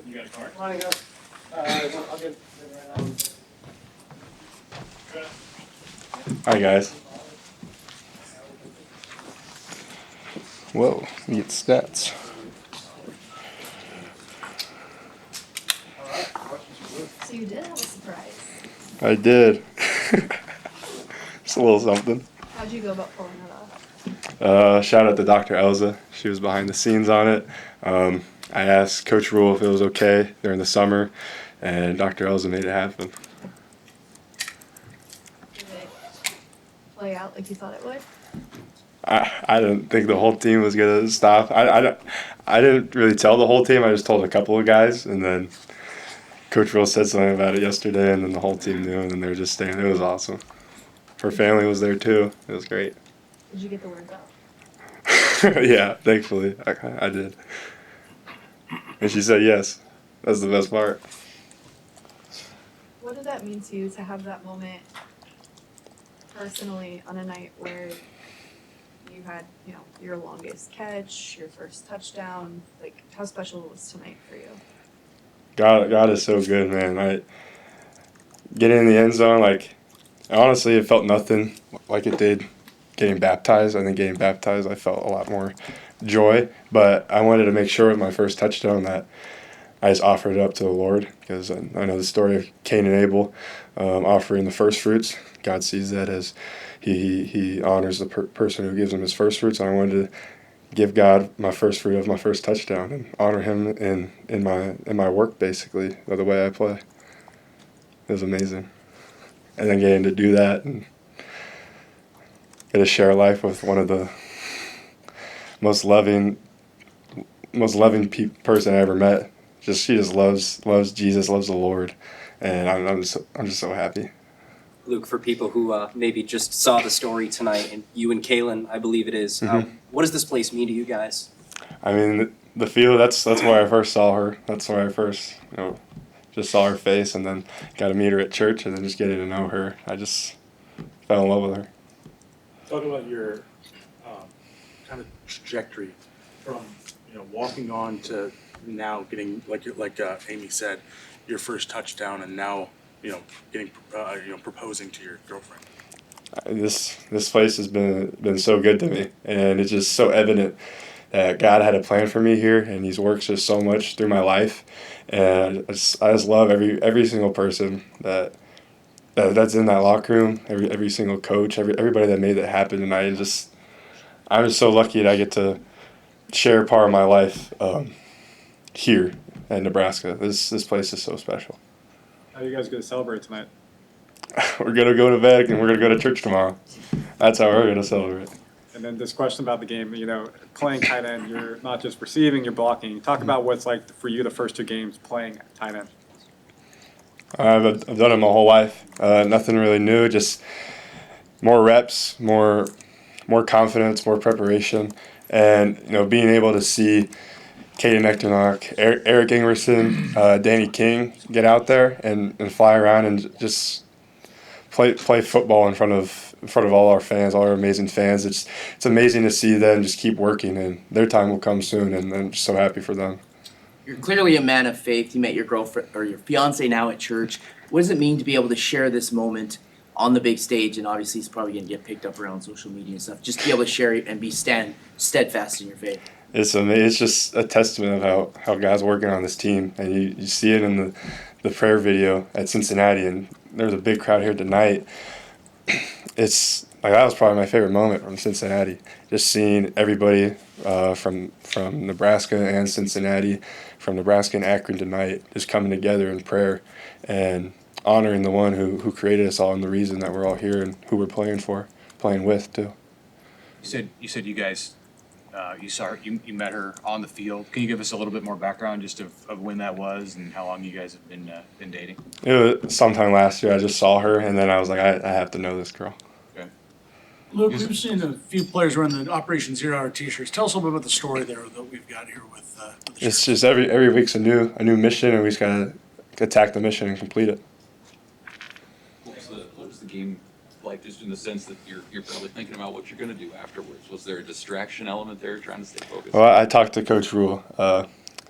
You got a card? Lining up. I'll get it right now. Hi guys. Whoa, we get stats. So you did have a surprise. I did. Just a little something. How'd you go about pulling that off? Shout out to Dr. Elza. She was behind the scenes on it. I asked Coach Rule if it was okay during the summer, and Dr. Elza made it happen. Did it play out like you thought it would? I didn't think the whole team was going to stop. I didn't really tell the whole team. I just told a couple of guys, and then Coach Rule said something about it yesterday, and then the whole team knew, and then they were just staying. It was awesome. Her family was there too. It was great. Did you get the words out? Yeah, thankfully I did. And she said yes. That's the best part. What did that mean to you to have that moment personally on a night where you had, your longest catch, your first touchdown? Like, how special was tonight for you? God is so good, man. Getting in the end zone, honestly, it felt nothing like it did getting baptized. I think getting baptized, I felt a lot more joy. But I wanted to make sure with my first touchdown that I just offered it up to the Lord, because I know the story of Cain and Abel offering the first fruits. God sees that as he honors the person who gives him his first fruits. And I wanted to give God my first fruit of my first touchdown and honor him in my work, basically, the way I play. It was amazing. And then getting to do that and get to share life with one of the most loving person I ever met. She just loves Jesus, loves the Lord, and I'm just so happy. Luke, for people who maybe just saw the story tonight, and you and Kaylin, I believe it is, what does this place mean to you guys? I mean, the field, that's where I first saw her. That's where I first, just saw her face, and then got to meet her at church, and then just getting to know her. I just fell in love with her. Talk about your kind of trajectory from walking on to now getting like Amy said, your first touchdown, and now getting proposing to your girlfriend. This place has been so good to me, and it's just so evident that God had a plan for me here, and He's worked just so much through my life, and I just love every single person that's in that locker room, every single coach, everybody that made that happen, and I'm just so lucky that I get to share part of my life here at Nebraska. This place is so special. How are you guys going to celebrate tonight? We're going to go to bed, and we're going to go to church tomorrow. That's how we're going to celebrate. And then this question about the game, playing tight end, you're not just receiving, you're blocking. Talk about what it's like for you the first two games playing tight end. I've done it my whole life. Nothing really new, just more reps, more confidence, more preparation, and being able to see Caden Echternock, Eric Ingerson, Danny King get out there and fly around and just play football in front of all our fans, all our amazing fans. It's amazing to see them just keep working, and their time will come soon, and I'm just so happy for them. You're clearly a man of faith. You met your girlfriend or your fiance now at church. What does it mean to be able to share this moment on the big stage? And obviously, it's probably going to get picked up around social media and stuff. Just to be able to share it and be steadfast in your faith. It's amazing. It's just a testament of how God's working on this team, and you see it in the prayer video at Cincinnati, and there's a big crowd here tonight. It's that was probably my favorite moment from Cincinnati. Just seeing everybody from Nebraska and Cincinnati, from Nebraska and Akron tonight, just coming together in prayer and honoring the one who created us all and the reason that we're all here and who we're playing with too. You said you guys you saw her, you met her on the field. Can you give us a little bit more background just of when that was and how long you guys have been dating? It was sometime last year. I just saw her, and then I was like, I have to know this girl. Okay. Luke, we've seen a few players wearing the Operation 0 Hour T-shirts. Tell us a little bit about the story there that we've got here with the It's just every week's a new mission, and we just gotta attack the mission and complete it. What was the game like, just in the sense that you're probably thinking about what you're going to do afterwards? Was there a distraction element there, trying to stay focused? Well, I talked to Coach Rule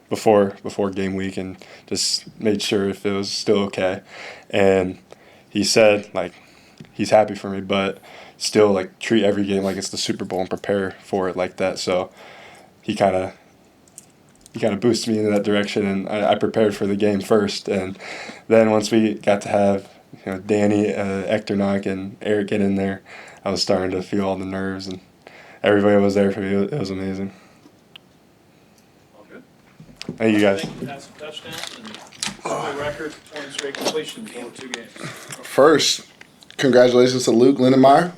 before game week and just made sure if it was still okay. And he said like he's happy for me, but still like treat every game like it's the Super Bowl and prepare for it like that. So he kind of boosted me in that direction, and I prepared for the game first. And then once we got to have Danny, Echternock, and Eric get in there, I was starting to feel all the nerves, and everybody was there for me. It was amazing. All good. Thank you guys. That's a touchdown and school record, 20 straight completions over 2 games. First, congratulations to Luke Lindenmeyer.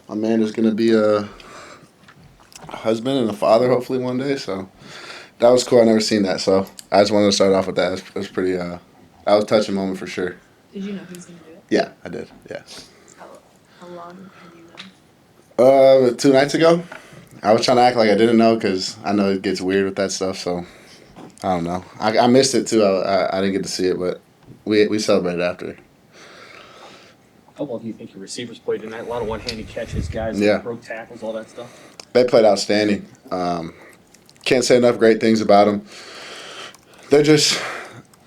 My man is going to be a husband and a father hopefully one day, so that was cool. I never seen that, so I just wanted to start off with that. It was pretty, that was a touching moment for sure. Did you know he was gonna do it? Yeah, I did, yeah. How long have you known? 2 nights ago, I was trying to act like I didn't know because I know it gets weird with that stuff, so I don't know. I missed it too. I didn't get to see it, but we celebrated after. How well do you think your receivers played tonight? A lot of one-handed catches, guys Yeah. that broke tackles, all that stuff. They played outstanding. Can't say enough great things about them. They're just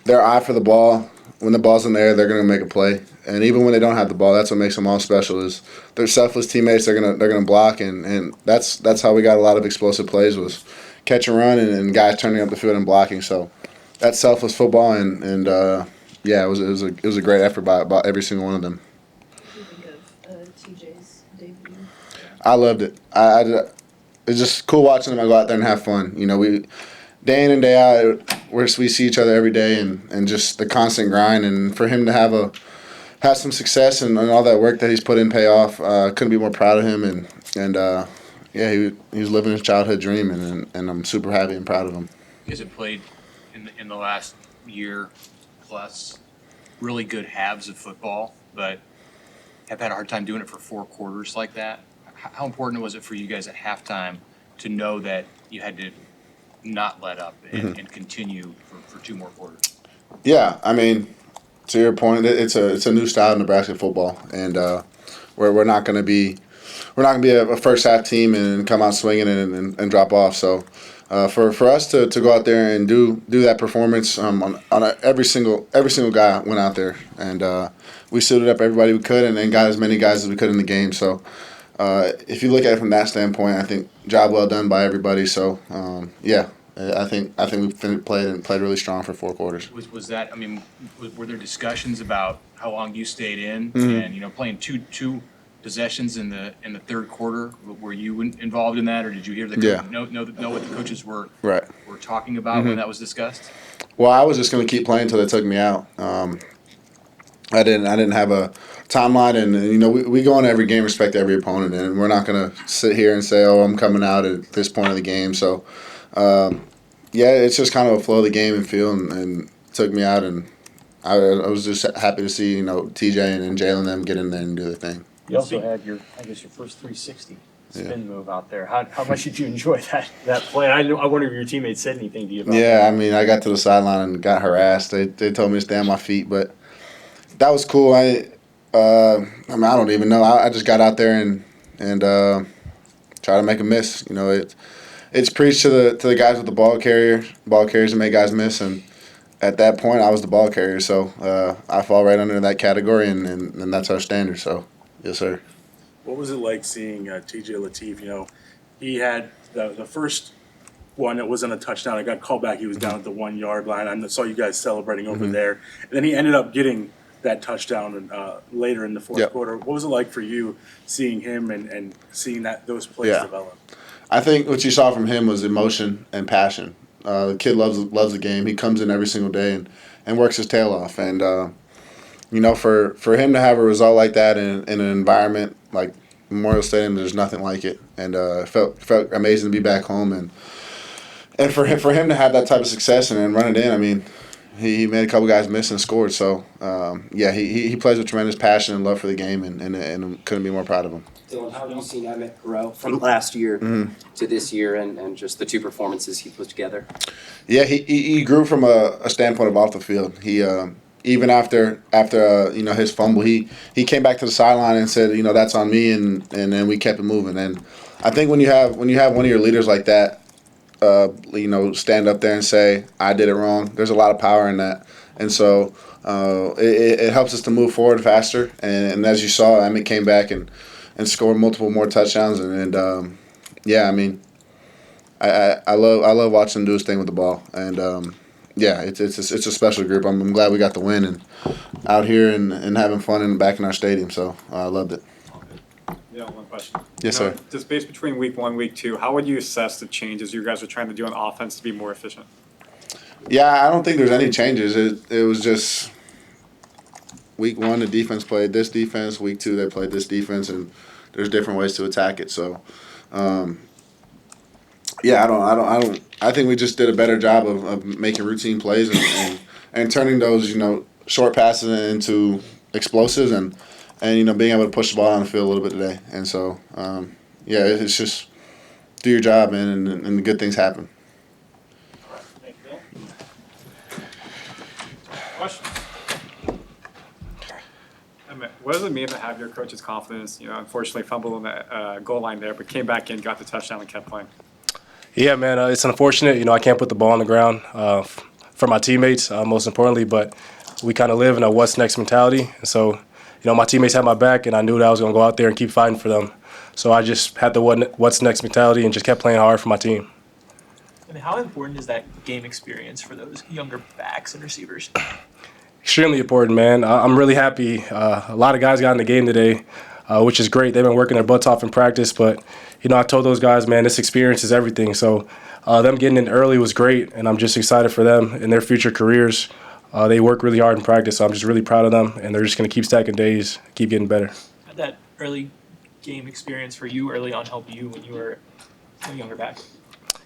their eye for the ball. When the ball's in the air, they're gonna make a play. And even when they don't have the ball, that's what makes them all special. Is they're selfless teammates. They're gonna block, and that's how we got a lot of explosive plays was catch and run and guys turning up the field and blocking. So that's selfless football, and yeah, it was a great effort by every single one of them. What do you think of TJ's debut? I loved it. It's just cool watching them go out there and have fun. We day in and day out, we see each other every day, and just the constant grind. And for him to have some success and all that work that he's put in pay off, couldn't be more proud of him. And yeah, he was living his childhood dream, and I'm super happy and proud of him. You guys have played in the last year plus really good halves of football, but have had a hard time doing it for 4 quarters like that. How important was it for you guys at halftime to know that you had to not let up and continue for 2 more quarters? Yeah, I mean, to your point, it's a new style of Nebraska football, and we're not going to be a first half team and come out swinging and drop off. So for us to go out there and do that performance every single guy went out there, and we suited up everybody we could and got as many guys as we could in the game. So if you look at it from that standpoint, I think job well done by everybody. So yeah. I think we played really strong for 4 quarters. Was that? I mean, were there discussions about how long you stayed in and playing two possessions in the 3rd quarter? Were you involved in that, or did you hear the know what the coaches were talking about when that was discussed? Well, I was just going to keep playing until they took me out. I didn't have a timeline, and we go into every game, respect every opponent, and we're not going to sit here and say, oh, I'm coming out at this point of the game. So. Yeah, it's just kind of a flow of the game and feel, and took me out, and I was just happy to see TJ and Jalen them get in there and do their thing. You also had your first 360 spin move out there. How much did you enjoy that play? I wonder if your teammates said anything to you about that. Yeah, I mean, I got to the sideline and got harassed. They told me to stay on my feet, but that was cool. I don't even know. I just got out there and try to make a miss. It's preached to the guys with the ball carriers and make guys miss, and at that point I was the ball carrier, so I fall right under that category, and that's our standard. So yes, sir. What was it like seeing TJ Lateef? He had the first one that wasn't a touchdown. It got called back. He was down at the 1 yard line. I saw you guys celebrating over there, and then he ended up getting that touchdown later in the 4th quarter. What was it like for you seeing him and seeing those plays develop? I think what you saw from him was emotion and passion. The kid loves the game. He comes in every single day and works his tail off. And for him to have a result like that in an environment like Memorial Stadium, there's nothing like it. And it felt amazing to be back home. And for him to have that type of success and run it in, I mean, he made a couple guys miss and scored. So yeah, he plays with tremendous passion and love for the game, and couldn't be more proud of him. Dylan, how have you seen Emmett grow from last year to this year, and just the 2 performances he put together? Yeah, he grew from a standpoint of off the field. He even after his fumble, he came back to the sideline and said, that's on me, and then we kept it moving. And I think when you have one of your leaders like that, stand up there and say, I did it wrong. There's a lot of power in that. And so it helps us to move forward faster. And as you saw, Emmett came back and scored multiple more touchdowns. I mean, I love watching him do his thing with the ball. And, it's a special group. I'm glad we got the win and out here and having fun and back in our stadium. So I loved it. Yeah, one question. Yes, sir. Just based between week 1, week 2, how would you assess the changes you guys are trying to do on offense to be more efficient? Yeah, I don't think there's any changes. It was just week 1 the defense played this defense. Week 2 they played this defense, and there's different ways to attack it. So, I think we just did a better job of making routine plays and turning those short passes into explosives and being able to push the ball on the field a little bit today. And so, it's just do your job, man, and good things happen. Thank you, Bill. Question. Emmett, what does it mean to have your coach's confidence? Unfortunately fumbled on the goal line there, but came back in, got the touchdown, and kept playing. Yeah, man, it's unfortunate. I can't put the ball on the ground for my teammates, most importantly, but we kind of live in a what's next mentality. And so, my teammates had my back, and I knew that I was going to go out there and keep fighting for them. So I just had the what's next mentality and just kept playing hard for my team. And how important is that game experience for those younger backs and receivers? Extremely important, man. I'm really happy. A lot of guys got in the game today, which is great. They've been working their butts off in practice, but I told those guys, man, this experience is everything. So them getting in early was great, and I'm just excited for them in their future careers. They work really hard in practice, so I'm just really proud of them, and they're just going to keep stacking days, keep getting better. How'd that early game experience for you early on help you when you were a younger back?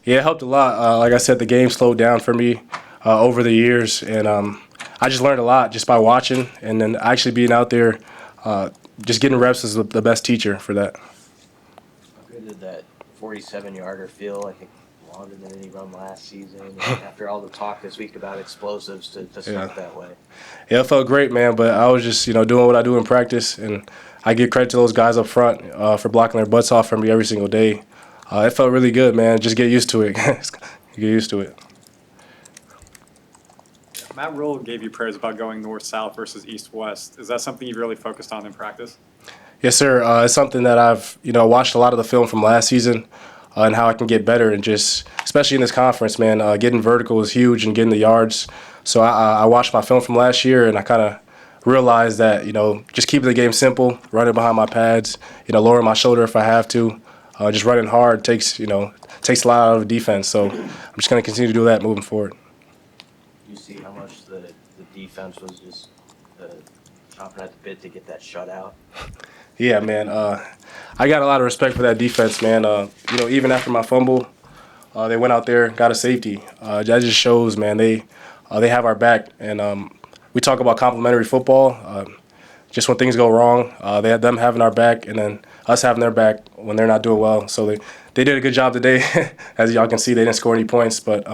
Yeah, it helped a lot. Like I said, the game slowed down for me over the years, and I just learned a lot just by watching, and then actually being out there, just getting reps is the best teacher for that. How good did that 47-yarder feel? I think longer than any run last season. And after all the talk this week about explosives to start that way. Yeah, it felt great, man. But I was just doing what I do in practice, and I give credit to those guys up front for blocking their butts off for me every single day. It felt really good, man. Just get used to it. Get used to it. Matt Rule gave you praise about going north-south versus east-west. Is that something you've really focused on in practice? Yes, sir. It's something that I've watched a lot of the film from last season and how I can get better, and just especially in this conference, man, getting vertical is huge and getting the yards. So I watched my film from last year, and I kind of realized that just keeping the game simple, running behind my pads, lowering my shoulder if I have to, just running hard takes a lot out of the defense. So I'm just going to continue to do that moving forward. You see how much the defense was just chomping at the bit to get that shutout? Yeah, man. I got a lot of respect for that defense, man. Even after my fumble, they went out there, got a safety. That just shows, man, they have our back. And we talk about complimentary football. Just when things go wrong, they had them having our back, and then us having their back when they're not doing well. So they did a good job today. As y'all can see, they didn't score any points, but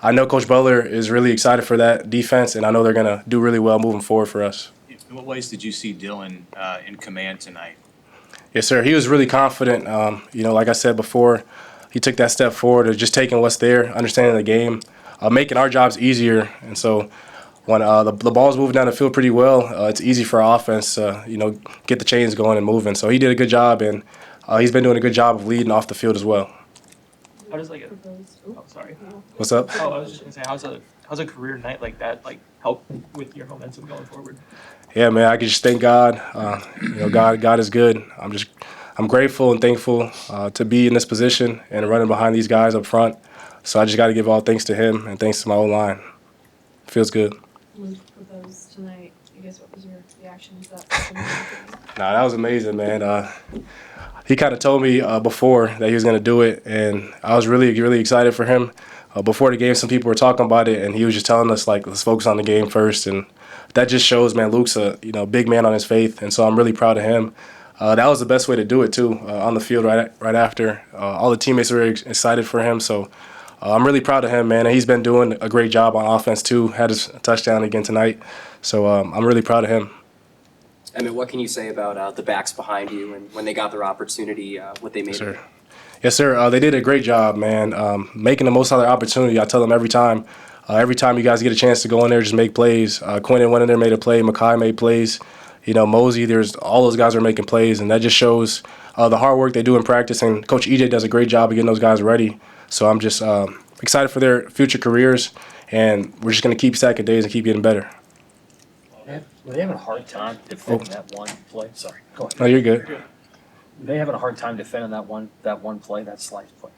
I know Coach Butler is really excited for that defense, and I know they're going to do really well moving forward for us. In what ways did you see Dylan in command tonight? Yes, sir. He was really confident. Like I said before, he took that step forward of just taking what's there, understanding the game, making our jobs easier. And so when the ball's moving down the field pretty well, it's easy for our offense to, get the chains going and moving. So he did a good job, and he's been doing a good job of leading off the field as well. How does sorry. What's up? Oh, I was just gonna say, how's a career night like that help with your momentum going forward? Yeah, man, I can just thank God. God is good. I'm grateful and thankful to be in this position and running behind these guys up front. So I just got to give all thanks to him and thanks to my O-line. Feels good. With those tonight, I guess, what was your reaction to that? Nah, that was amazing, man. He kind of told me before that he was going to do it, and I was really, really excited for him. Before the game, some people were talking about it, and he was just telling us, let's focus on the game first. And that just shows, man, Luke's a big man on his faith, and so I'm really proud of him. That was the best way to do it, too, on the field right after. All the teammates were excited for him, so I'm really proud of him, man. And he's been doing a great job on offense, too. Had his touchdown again tonight, so I'm really proud of him. Emmett, what can you say about the backs behind you and when they got their opportunity, what they made? Sure. Yes, sir. They did a great job, man. Making the most out of their opportunity. I tell them every time. Every time you guys get a chance to go in there, just make plays. Quentin went in there, made a play. Makai made plays. You know, Mosey. There's all those guys are making plays, and that just shows the hard work they do in practice. And Coach EJ does a great job of getting those guys ready. So I'm just excited for their future careers, and we're just gonna keep stacking days and keep getting better. Were they having a hard time defending that one play? Sorry, go ahead. No, you're good. Were they having a hard time defending that one play, that slice play?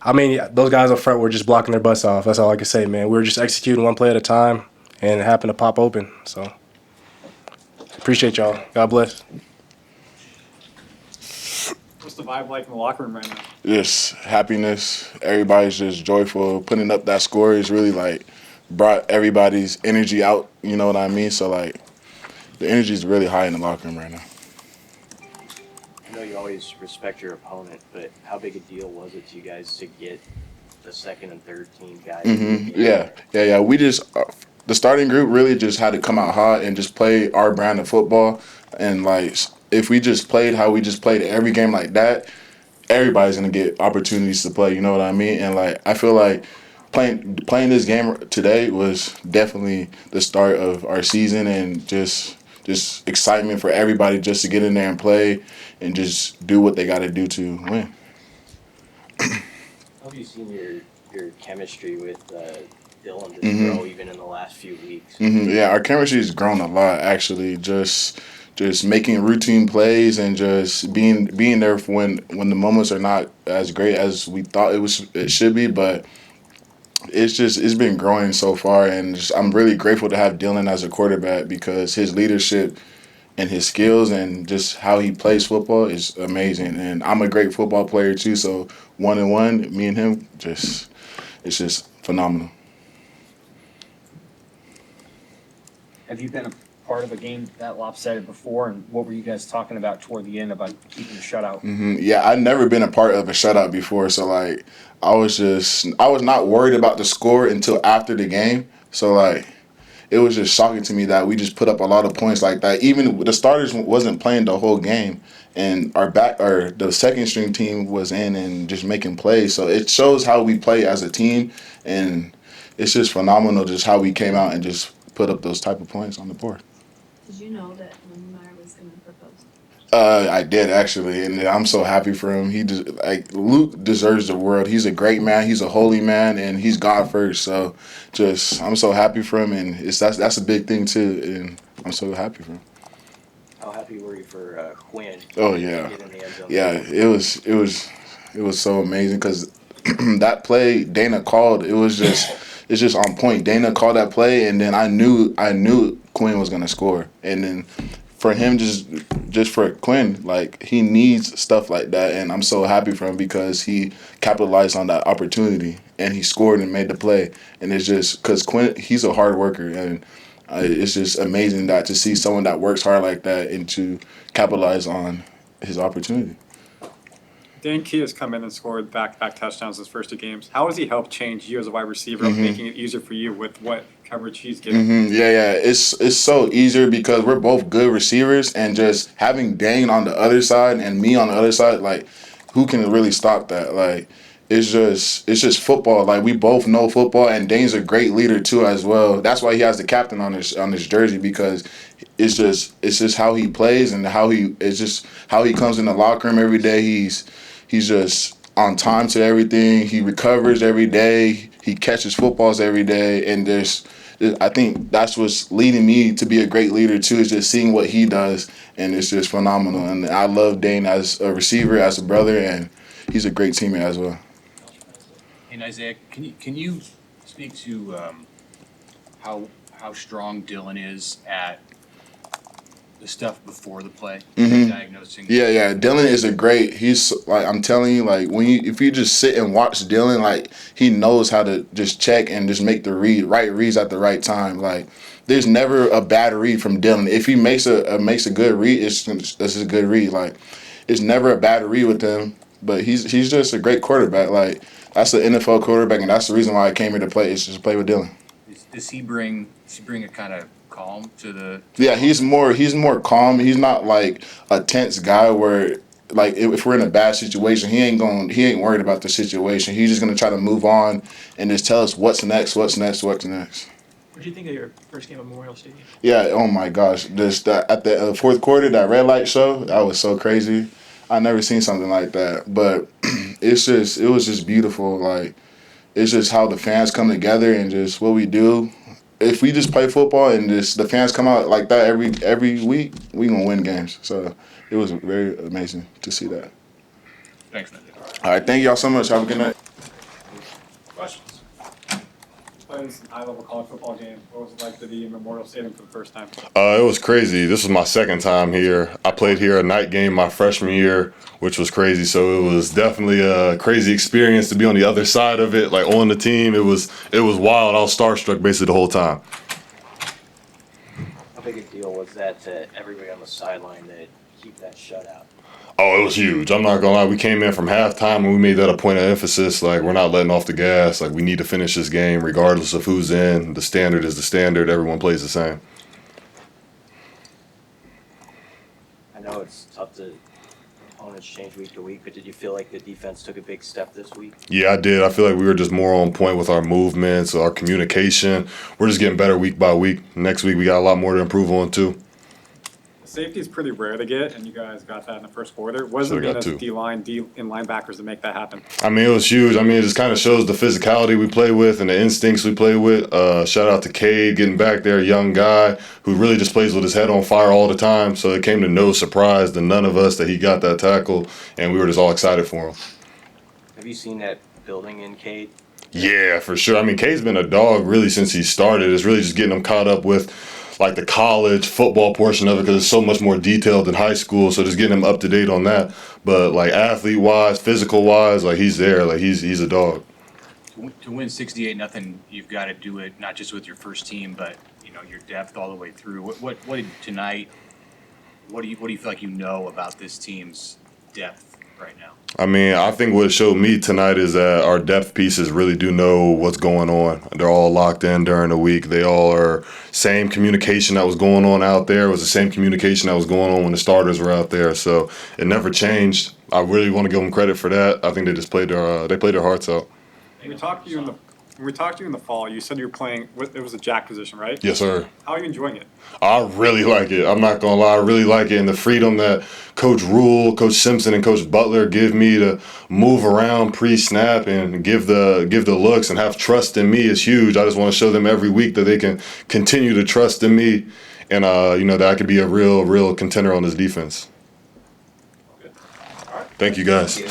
I mean, those guys up front were just blocking their butts off. That's all I can say, man. We were just executing one play at a time, and it happened to pop open. So, appreciate y'all. God bless. What's the vibe like in the locker room right now? Just happiness. Everybody's just joyful. Putting up that score is really like brought everybody's energy out. You know what I mean? So like, the energy is really high in the locker room right now. I know you always respect your opponent, but how big a deal was it to you guys to get the second and third team guys? Yeah. We just the starting group really just had to come out hot and just play our brand of football. And like, if we just played how we just played every game like that, everybody's gonna get opportunities to play. You know what I mean? And like, I feel like playing this game today was definitely the start of our season, and just excitement for everybody just to get in there and play and just do what they got to do to win. How have you seen your chemistry with Dylan just grow even in the last few weeks? Yeah, our chemistry has grown a lot actually. Just making routine plays and just being there for when the moments are not as great as we thought it should be, but it's been growing so far, and I'm really grateful to have Dylan as a quarterback because his leadership and his skills and just how he plays football is amazing. And I'm a great football player too, so 1-on-1, me and him, it's just phenomenal. Have you been a part of a game that lopsided before, and what were you guys talking about toward the end about keeping the shutout? Yeah, I've never been a part of a shutout before, so like I was not worried about the score until after the game. So like it was just shocking to me that we just put up a lot of points like that. Even the starters wasn't playing the whole game, and the second string team was in and just making plays. So it shows how we play as a team, and it's just phenomenal just how we came out and just put up those type of points on the board. Did you know that Lindenmeyer was going to propose? I did actually, and I'm so happy for him. Luke deserves the world. He's a great man. He's a holy man, and he's God first. So, I'm so happy for him, and that's a big thing too. And I'm so happy for him. How happy were you for Quinn? Oh yeah, it was so amazing because that play Dana called. It's just on point. Dana called that play, and then I knew Quinn was gonna score, and then for him, just for Quinn, like he needs stuff like that, and I'm so happy for him because he capitalized on that opportunity and he scored and made the play. And it's just because Quinn, he's a hard worker, and it's just amazing that to see someone that works hard like that and to capitalize on his opportunity. Dan Key has come in and scored back-to-back touchdowns his first two games. How has he helped change you as a wide receiver, making it easier for you with what coverage he's getting? Yeah. It's so easier because we're both good receivers, and just having Dane on the other side and me on the other side, like, who can really stop that? Like, it's just football. Like, we both know football, and Dane's a great leader too as well. That's why he has the captain on his jersey, because it's just how he plays and how he comes in the locker room every day. He's just on time to everything. He recovers every day. He catches footballs every day. And I think that's what's leading me to be a great leader too, is just seeing what he does. And it's just phenomenal. And I love Dane as a receiver, as a brother, and he's a great teammate as well. Hey, Nyziah, can you speak to how strong Dylan is at the stuff before the play, diagnosing? Yeah. Dylan is he's like, I'm telling you, like, if you just sit and watch Dylan, like, he knows how to just check and just make the right reads at the right time. Like, there's never a bad read from Dylan. If he makes a good read, it's a good read. Like, it's never a bad read with him. But he's just a great quarterback. Like, that's an NFL quarterback, and that's the reason why I came here to play, is just to play with Dylan. Does he bring a kind of calm to the? Yeah, he's more calm. He's not like a tense guy where like if we're in a bad situation, he ain't worried about the situation. He's just gonna try to move on and just tell us what's next. What did you think of your first game at Memorial Stadium? Yeah, oh my gosh, at the fourth quarter, that red light show, that was so crazy. I never seen something like that, but it was just beautiful. Like, it's just how the fans come together and just what we do. If we just play football and just the fans come out like that every week, we gonna win games. So it was very amazing to see that. Thanks, man. All right, thank y'all so much. Have a good night. Questions? Playing this high-level college football game, what was it like to be in Memorial Stadium for the first time? It was crazy. This was my second time here. I played here a night game my freshman year, which was crazy. So it was definitely a crazy experience to be on the other side of it, like on the team. It was wild. I was starstruck basically the whole time. How big a deal was that to everybody on the sideline to keep that shutout? Oh, it was huge. I'm not gonna lie. We came in from halftime and we made that a point of emphasis. Like, we're not letting off the gas. Like, we need to finish this game regardless of who's in. The standard is the standard. Everyone plays the same. I know it's tough to opponents change week to week, but did you feel like the defense took a big step this week? Yeah, I did. I feel like we were just more on point with our movements, our communication. We're just getting better week by week. Next week, we got a lot more to improve on, too. Safety is pretty rare to get, and you guys got that in the first quarter. What does it mean as D-line, and linebackers to make that happen? I mean, it was huge. I mean, it just kind of shows the physicality we play with and the instincts we play with. Shout out to Cade getting back there, a young guy who really just plays with his head on fire all the time. So it came to no surprise to none of us that he got that tackle, and we were just all excited for him. Have you seen that building in Cade? Yeah, for sure. I mean, Cade's been a dog really since he started. It's really just getting him caught up with like the college football portion of it because it's so much more detailed than high school. So just getting him up to date on that. But like athlete wise, physical wise, like he's there. Like he's a dog. To win 68-0, you've got to do it not just with your first team, but your depth all the way through. What did tonight? What do you feel like about this team's depth right now? I mean, I think what showed me tonight is that our depth pieces really do know what's going on. They're all locked in during the week. They all are same communication that was going on out there. It was the same communication that was going on when the starters were out there. So it never changed. I really want to give them credit for that. I think they just played their hearts out. When we talked to you in the fall, you said you were playing. It was a jack position, right? Yes, sir. How are you enjoying it? I really like it. I'm not gonna lie, I really like it, and the freedom that Coach Rule, Coach Simpson, and Coach Butler give me to move around pre-snap and give the looks and have trust in me is huge. I just want to show them every week that they can continue to trust in me, and that I could be a real contender on this defense. Thank you, guys.